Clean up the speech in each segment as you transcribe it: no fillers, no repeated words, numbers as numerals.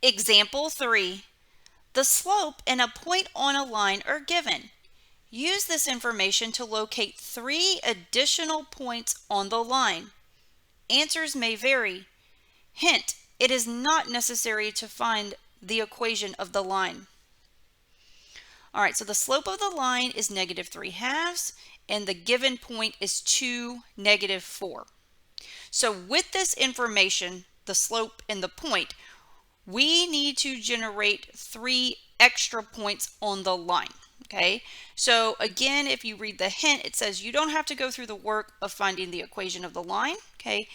Example 3. The slope and a point on a line are given. Use this information to locate 3 additional points on the line. Answers may vary. Hint, it is not necessary to find the equation of the line. All right, so the slope of the line is -3/2, and the given point is 2, -4. So with this information, the slope and the point, we need to generate 3 extra points on the line. Okay, so again, if you read the hint, it says you don't have to go through the work of finding the equation of the line. Okay,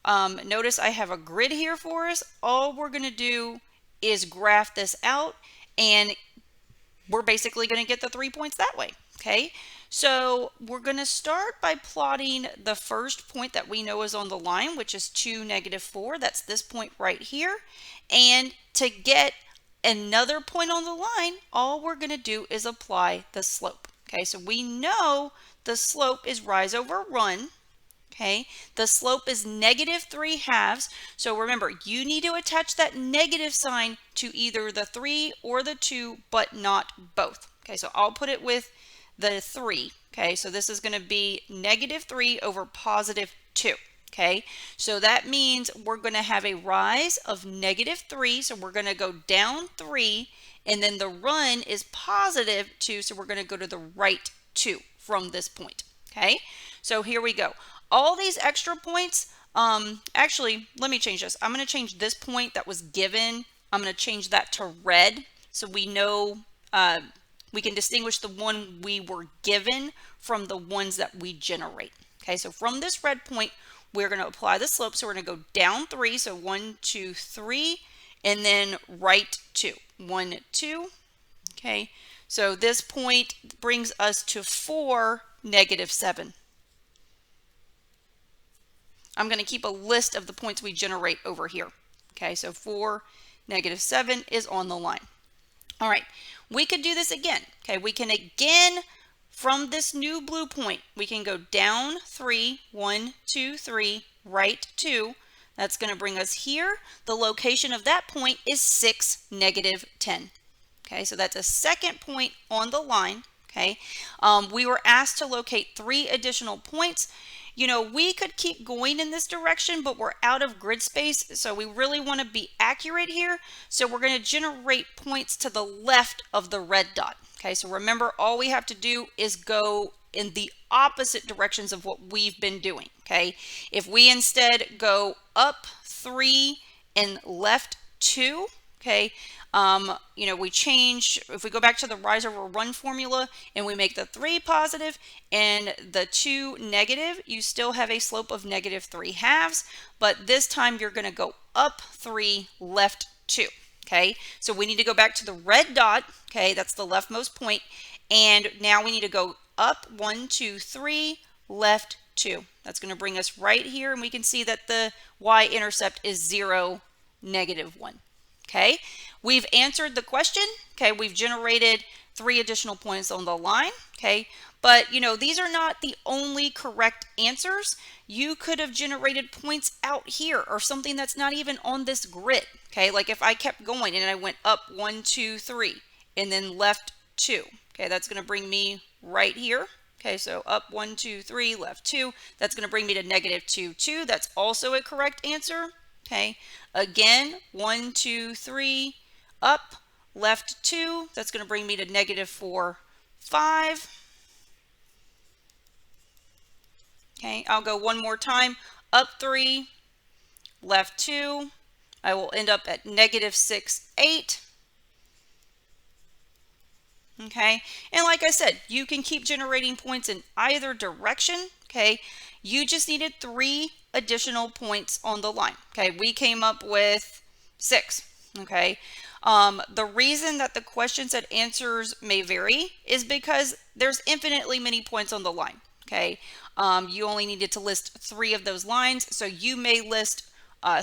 notice I have a grid here for us. All we're going to do is graph this out, and we're basically going to get the 3 points that way. Okay, so we're going to start by plotting the first point that we know is on the line, which is 2, -4. That's this point right here. And to get another point on the line, all we're going to do is apply the slope. Okay, so we know the slope is rise over run. Okay, the slope is -3/2. So remember, you need to attach that negative sign to either the 3 or the 2, but not both. Okay, so I'll put it with the 3. Okay, so this is going to be -3 over +2. Okay, so that means we're going to have a rise of -3. So we're going to go down 3, and then the run is +2. So we're going to go to the right 2 from this point. Okay, so here we go. All these extra points, actually, let me change this. I'm going to change this point that was given. I'm going to change that to red, so we know, we can distinguish the one we were given from the ones that we generate. Okay, so from this red point, we're going to apply the slope. So we're going to go down 3, so 1, 2, 3, and then right 2, 1, 2. Okay, so this point brings us to 4, -7. I'm going to keep a list of the points we generate over here. Okay, so 4, -7 is on the line. All right, we could do this again. Okay, we can again, from this new blue point, we can go down 3, 1, 2, 3, right 2. That's going to bring us here. The location of that point is 6, -10. Okay, so that's a second point on the line. Okay, we were asked to locate 3 additional points. You know, we could keep going in this direction, but we're out of grid space, so we really want to be accurate here. So we're going to generate points to the left of the red dot. Okay, so remember, all we have to do is go in the opposite directions of what we've been doing. Okay, if we instead go up 3 and left 2, okay, you know, we change, if we go back to the rise over run formula and we make the 3 positive and the 2 negative, you still have a slope of -3/2, but this time you're going to go up 3, left 2. Okay, so we need to go back to the red dot. Okay, that's the leftmost point, and now we need to go up 1, 2, 3, left 2. That's going to bring us right here, and we can see that the y-intercept is 0, -1. Okay, we've answered the question. Okay, we've generated 3 additional points on the line. Okay, but you know, these are not the only correct answers. You could have generated points out here or something that's not even on this grid. Okay, like if I kept going and I went up 1, 2, 3 and then left 2. Okay, that's going to bring me right here. Okay, so up 1, 2, 3, left 2. That's going to bring me to -2, 2. That's also a correct answer. Okay, again, 1, 2, 3, up, left 2. That's going to bring me to -4, 5. Okay, I'll go one more time. Up 3, left 2. I will end up at -6, 8. Okay, and like I said, you can keep generating points in either direction. Okay, you just needed 3 additional points on the line. Okay, we came up with 6. Okay, the reason that the question said answers may vary is because there's infinitely many points on the line. Okay, you only needed to list 3 of those lines, so you may list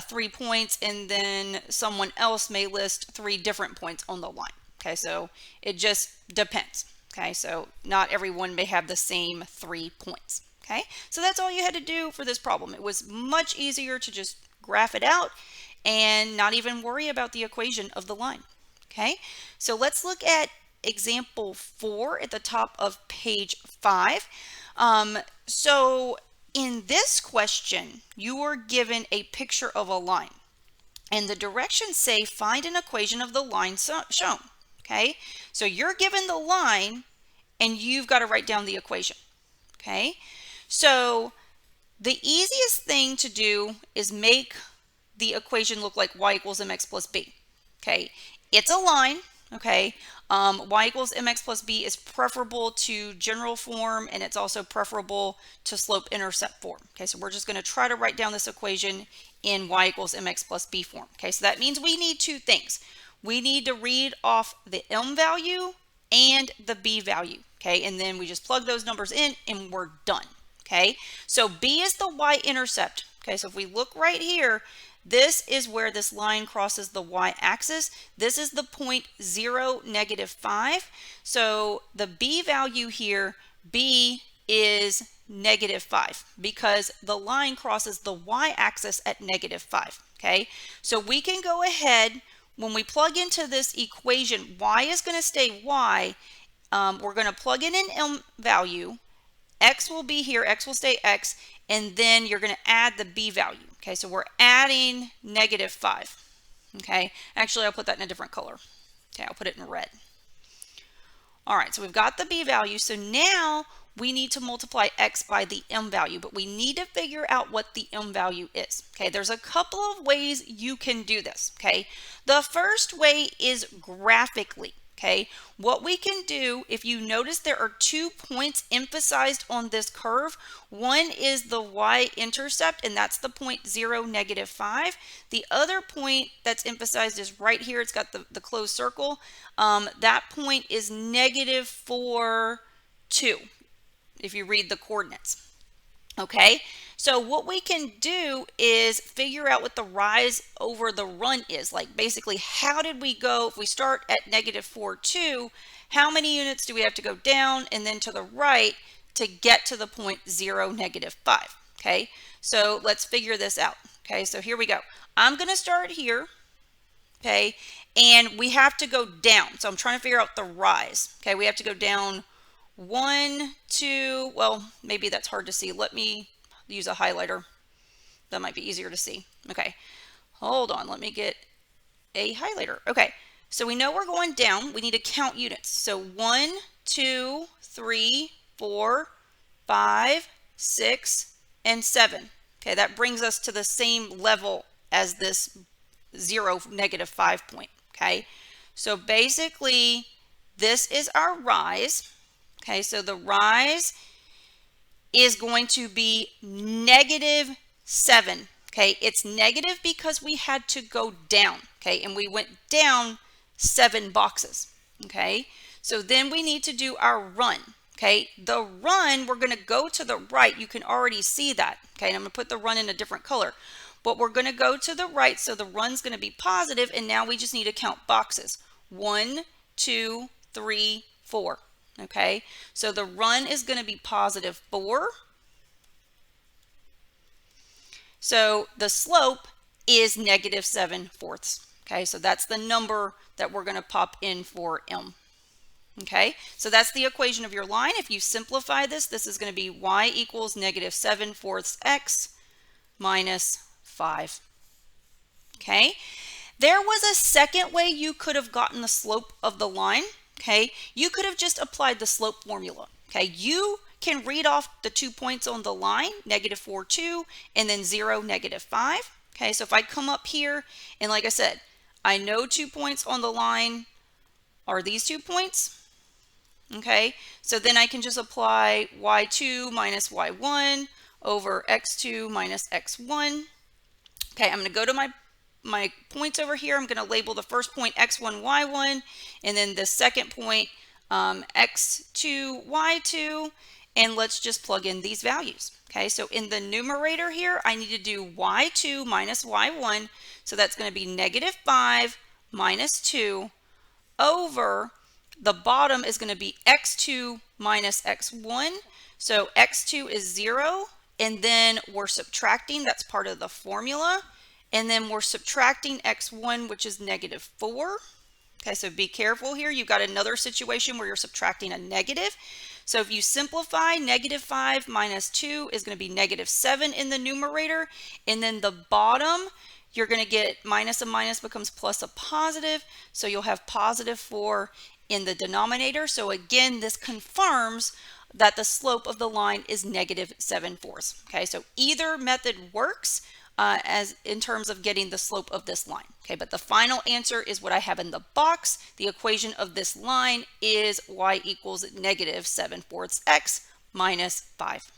3 points, and then someone else may list 3 different points on the line. Okay, so it just depends. Okay, so not everyone may have the same 3 points. Okay, so that's all you had to do for this problem. It was much easier to just graph it out and not even worry about the equation of the line. Okay, so let's look at example 4 at the top of page 5. So in this question, you are given a picture of a line, and the directions say find an equation of the line shown. Okay, so you're given the line and you've got to write down the equation. Okay, so the easiest thing to do is make the equation look like y equals mx plus b. Okay, it's a line. Okay, y equals mx plus b is preferable to general form, and it's also preferable to slope-intercept form. Okay, so we're just going to try to write down this equation in y equals mx plus b form. Okay, so that means we need two things. We need to read off the m value and the b value. Okay, and then we just plug those numbers in and we're done. Okay, so b is the y-intercept. Okay, so if we look right here, this is where this line crosses the y-axis. This is the point 0, -5. So the b value here, b is -5, because the line crosses the y-axis at -5. Okay, so we can go ahead, when we plug into this equation, y is going to stay y. We're going to plug in an m value. X will be here, X will stay X, and then you're going to add the B value. Okay, so we're adding -5. Okay, actually I'll put that in a different color. Okay, I'll put it in red. All right, so we've got the B value. So now we need to multiply X by the M value, but we need to figure out what the M value is. Okay, there's a couple of ways you can do this. Okay, the first way is graphically. Okay, what we can do, if you notice there are 2 points emphasized on this curve. One is the y-intercept, and that's the point 0, -5. The other point that's emphasized is right here. It's got the closed circle. That point is -4, 2, if you read the coordinates. Okay, so what we can do is figure out what the rise over the run is. Like, basically, how did we go, if we start at -4, 2, how many units do we have to go down and then to the right to get to the point 0, -5? Okay, so let's figure this out. Okay, so here we go. I'm going to start here. Okay, and we have to go down. So I'm trying to figure out the rise. Okay, we have to go down 1, 2, well, maybe that's hard to see. Let me use a highlighter. That might be easier to see. Okay, hold on. Let me get a highlighter. Okay, so we know we're going down. We need to count units. So 1, 2, 3, 4, 5, 6, and 7. Okay, that brings us to the same level as this 0, -5 point. Okay, so basically this is our rise. Okay, so the rise is going to be -7. Okay, it's negative because we had to go down. Okay, and we went down 7 boxes. Okay, so then we need to do our run. Okay, the run, we're going to go to the right. You can already see that. Okay, and I'm going to put the run in a different color. But we're going to go to the right, so the run's going to be positive, and now we just need to count boxes. 1, 2, 3, 4. Okay, so the run is going to be +4. So the slope is -7/4. Okay, so that's the number that we're going to pop in for M. Okay, so that's the equation of your line. If you simplify this, this is going to be y equals -7/4 x minus 5. Okay, there was a second way you could have gotten the slope of the line. Okay, you could have just applied the slope formula. Okay, you can read off the 2 points on the line, -4, 2, and then 0, -5. Okay, so if I come up here, and like I said, I know 2 points on the line are these 2 points. Okay, so then I can just apply y2 minus y1 over x2 minus x1. Okay, I'm going to go to my points over here. I'm going to label the first point x1, y1, and then the second point x2, y2, and let's just plug in these values. Okay, so in the numerator here, I need to do y2 minus y1, so that's going to be -5 minus 2 over the bottom is going to be x2 minus x1. So x2 is 0, and then we're subtracting. That's part of the formula. and then we're subtracting x1, which is negative 4. Okay, so be careful here. You've got another situation where you're subtracting a negative. So if you simplify, negative 5 minus 2 is going to be negative 7 in the numerator. And then the bottom, you're going to get minus a minus becomes plus a positive. So you'll have positive 4 in the denominator. So again, this confirms that the slope of the line is negative 7/4. Okay, so either method works as in terms of getting the slope of this line. Okay, but the final answer is what I have in the box. The equation of this line is y equals negative 7/4 x minus 5.